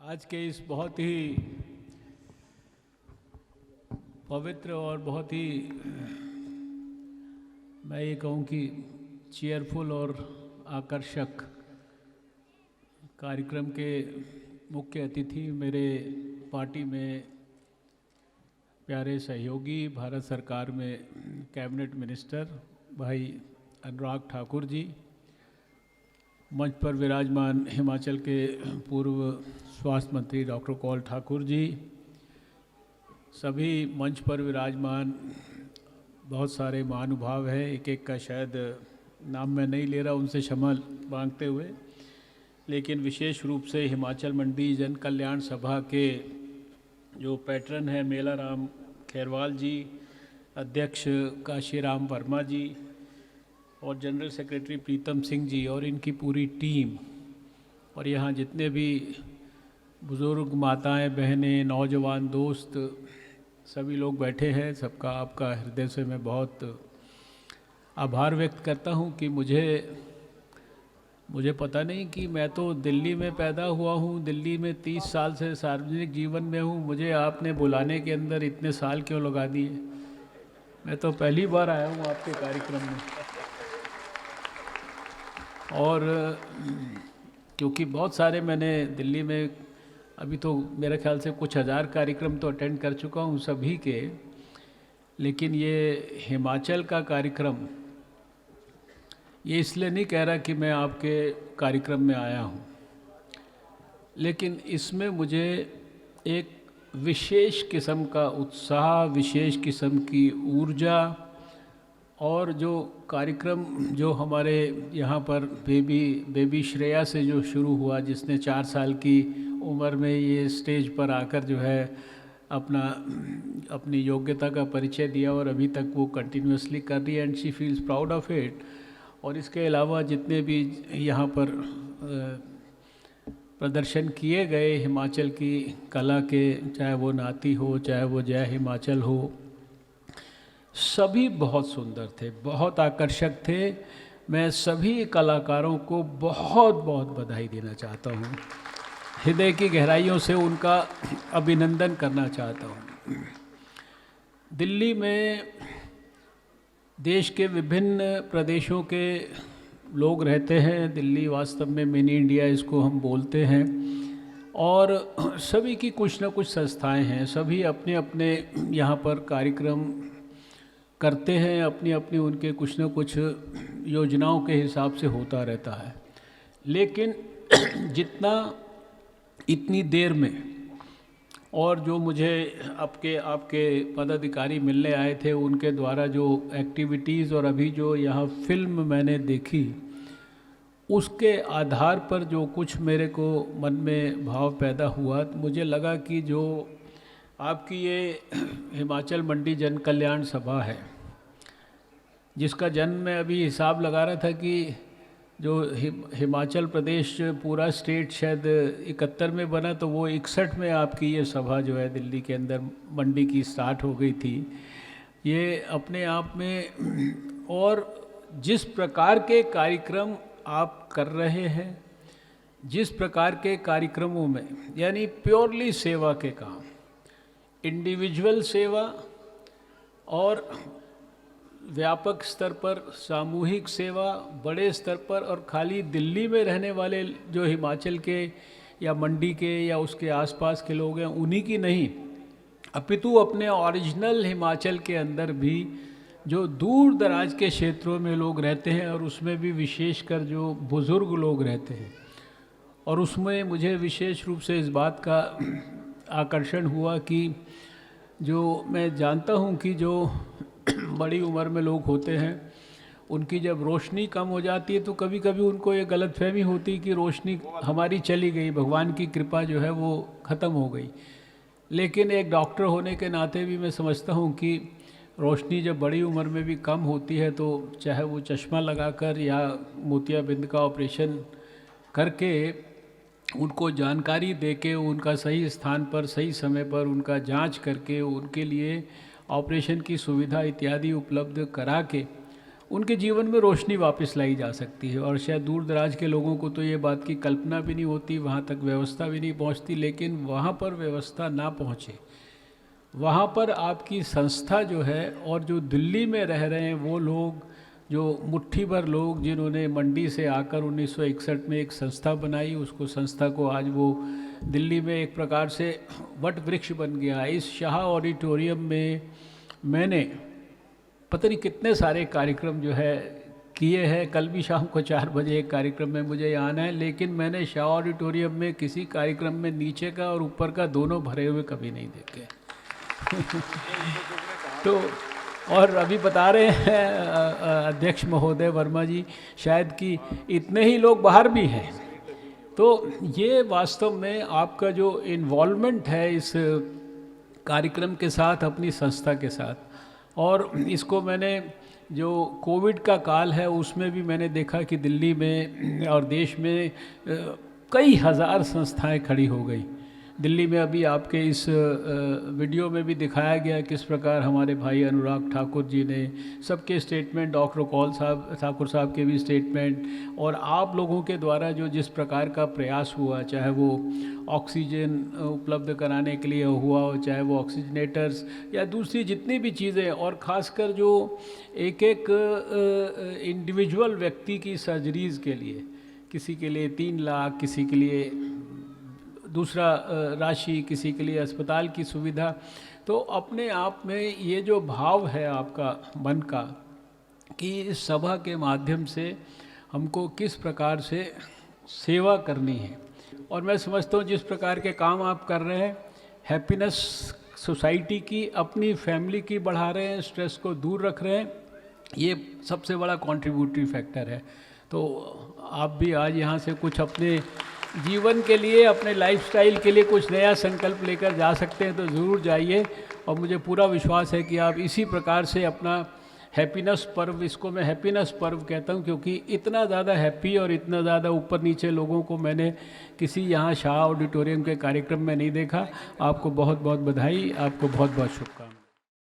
आज के इस बहुत ही पवित्र और बहुत ही मैं ये कहूँ कि चीयरफुल और आकर्षक कार्यक्रम के मुख्य अतिथि मेरे पार्टी में प्यारे सहयोगी, भारत सरकार में कैबिनेट मिनिस्टर भाई अनुराग ठाकुर जी, मंच पर विराजमान हिमाचल के पूर्व स्वास्थ्य मंत्री डॉक्टर कौल ठाकुर जी, सभी मंच पर विराजमान बहुत सारे महानुभाव हैं, एक एक का शायद नाम मैं नहीं ले रहा, उनसे क्षमा मांगते हुए, लेकिन विशेष रूप से हिमाचल मंडी जन कल्याण सभा के जो पैटर्न हैं मेला राम खैरवाल जी, अध्यक्ष काशीराम वर्मा जी और जनरल सेक्रेटरी प्रीतम सिंह जी और इनकी पूरी टीम, और यहाँ जितने भी बुज़ुर्ग माताएं, बहनें, नौजवान दोस्त सभी लोग बैठे हैं, सबका आपका हृदय से मैं बहुत आभार व्यक्त करता हूँ कि मुझे पता नहीं कि मैं तो दिल्ली में पैदा हुआ हूँ, दिल्ली में 30 साल से सार्वजनिक जीवन में हूँ, मुझे आपने बुलाने के अंदर इतने साल क्यों लगा दिए। मैं तो पहली बार आया हूँ आपके कार्यक्रम में, और क्योंकि बहुत सारे मैंने दिल्ली में अभी तो मेरे ख्याल से कुछ हज़ार कार्यक्रम तो अटेंड कर चुका हूँ सभी के, लेकिन ये हिमाचल का कार्यक्रम ये इसलिए नहीं कह रहा कि मैं आपके कार्यक्रम में आया हूँ, लेकिन इसमें मुझे एक विशेष किस्म का उत्साह, विशेष किस्म की ऊर्जा, और जो कार्यक्रम जो हमारे यहाँ पर बेबी श्रेया से जो शुरू हुआ, जिसने 4 साल की उम्र में ये स्टेज पर आकर जो है अपनी योग्यता का परिचय दिया और अभी तक वो कंटिन्यूसली कर रही है and she feels proud of it. और इसके अलावा जितने भी यहाँ पर प्रदर्शन किए गए हिमाचल की कला के, चाहे वो नाती हो, चाहे वो जय हिमाचल हो, सभी बहुत सुंदर थे, बहुत आकर्षक थे। मैं सभी कलाकारों को बहुत बहुत बधाई देना चाहता हूँ, हृदय की गहराइयों से उनका अभिनंदन करना चाहता हूँ। दिल्ली में देश के विभिन्न प्रदेशों के लोग रहते हैं, दिल्ली वास्तव में मिनी इंडिया इसको हम बोलते हैं, और सभी की कुछ ना कुछ संस्थाएं हैं, सभी अपने अपने यहाँ पर कार्यक्रम करते हैं, अपनी अपनी उनके कुछ न कुछ योजनाओं के हिसाब से होता रहता है। लेकिन जितना इतनी देर में, और जो मुझे आपके पदाधिकारी मिलने आए थे उनके द्वारा जो एक्टिविटीज़ और अभी जो यहाँ फिल्म मैंने देखी, उसके आधार पर जो कुछ मेरे को मन में भाव पैदा हुआ, तो मुझे लगा कि जो आपकी ये हिमाचल मंडी जन कल्याण सभा है, जिसका जन्म मैं अभी हिसाब लगा रहा था कि जो हिमाचल प्रदेश पूरा स्टेट शायद 71 में बना, तो वो 61 में आपकी ये सभा जो है दिल्ली के अंदर मंडी की स्टार्ट हो गई थी। ये अपने आप में, और जिस प्रकार के कार्यक्रम आप कर रहे हैं, जिस प्रकार के कार्यक्रमों में, यानी प्योरली सेवा के काम, इंडिविजुअल सेवा और व्यापक स्तर पर सामूहिक सेवा, बड़े स्तर पर, और खाली दिल्ली में रहने वाले जो हिमाचल के या मंडी के या उसके आसपास के लोग हैं उन्हीं की नहीं, अपितु अपने ओरिजिनल हिमाचल के अंदर भी जो दूर दराज के क्षेत्रों में लोग रहते हैं, और उसमें भी विशेषकर जो बुज़ुर्ग लोग रहते हैं। और उसमें मुझे विशेष रूप से इस बात का आकर्षण हुआ कि जो मैं जानता हूँ कि जो बड़ी उम्र में लोग होते हैं, उनकी जब रोशनी कम हो जाती है तो कभी कभी उनको ये गलतफहमी होती है कि रोशनी हमारी चली गई, भगवान की कृपा जो है वो ख़त्म हो गई। लेकिन एक डॉक्टर होने के नाते भी मैं समझता हूँ कि रोशनी जब बड़ी उम्र में भी कम होती है, तो चाहे वो चश्मा लगाकर या मोतियाबिंद का ऑपरेशन करके उनको जानकारी देके, उनका सही स्थान पर सही समय पर उनका जांच करके उनके लिए ऑपरेशन की सुविधा इत्यादि उपलब्ध करा के उनके जीवन में रोशनी वापस लाई जा सकती है। और शायद दूर दराज के लोगों को तो ये बात की कल्पना भी नहीं होती, वहाँ तक व्यवस्था भी नहीं पहुँचती, लेकिन वहाँ पर व्यवस्था ना पहुँचे, वहाँ पर आपकी संस्था जो है, और जो दिल्ली में रह रहे हैं वो लोग, जो मुट्ठी भर लोग जिन्होंने मंडी से आकर 1961 में एक संस्था बनाई, उसको संस्था को आज वो दिल्ली में एक प्रकार से वट वृक्ष बन गया। इस शाह ऑडिटोरियम में मैंने पता नहीं कितने सारे कार्यक्रम जो है किए हैं। कल भी शाम को 4 बजे एक कार्यक्रम में मुझे आना है, लेकिन मैंने शाह ऑडिटोरियम में किसी कार्यक्रम में नीचे का और ऊपर का दोनों भरे हुए कभी नहीं देखे। तो और अभी बता रहे हैं अध्यक्ष महोदय वर्मा जी शायद कि इतने ही लोग बाहर भी हैं। तो ये वास्तव में आपका जो इन्वॉल्वमेंट है इस कार्यक्रम के साथ, अपनी संस्था के साथ, और इसको मैंने जो कोविड का काल है उसमें भी मैंने देखा कि दिल्ली में और देश में कई हज़ार संस्थाएं खड़ी हो गई। दिल्ली में अभी आपके इस वीडियो में भी दिखाया गया किस प्रकार हमारे भाई अनुराग ठाकुर जी ने सबके स्टेटमेंट, डॉक्टर कौल साहब ठाकुर साहब के भी स्टेटमेंट, और आप लोगों के द्वारा जो जिस प्रकार का प्रयास हुआ, चाहे वो ऑक्सीजन उपलब्ध कराने के लिए हुआ हो, चाहे वो ऑक्सीजनेटर्स या दूसरी जितनी भी चीज़ें, और ख़ासकर जो एक एक इंडिविजुअल व्यक्ति की सर्जरीज़ के लिए, किसी के लिए 3 लाख, किसी के लिए दूसरा राशि, किसी के लिए अस्पताल की सुविधा, तो अपने आप में ये जो भाव है आपका मन का कि इस सभा के माध्यम से हमको किस प्रकार से सेवा करनी है, और मैं समझता हूँ जिस प्रकार के काम आप कर रहे हैं, हैप्पीनेस सोसाइटी की, अपनी फैमिली की बढ़ा रहे हैं, स्ट्रेस को दूर रख रहे हैं, ये सबसे बड़ा कंट्रीब्यूटरी फैक्टर है। तो आप भी आज यहाँ से कुछ अपने जीवन के लिए, अपने लाइफस्टाइल के लिए कुछ नया संकल्प लेकर जा सकते हैं तो ज़रूर जाइए। और मुझे पूरा विश्वास है कि आप इसी प्रकार से अपना हैप्पीनेस पर्व, इसको मैं हैप्पीनेस पर्व कहता हूँ क्योंकि इतना ज़्यादा हैप्पी और इतना ज़्यादा ऊपर नीचे लोगों को मैंने किसी यहाँ शाह ऑडिटोरियम के कार्यक्रम में नहीं देखा। आपको बहुत बहुत बधाई, आपको बहुत बहुत शुभकामनाएं।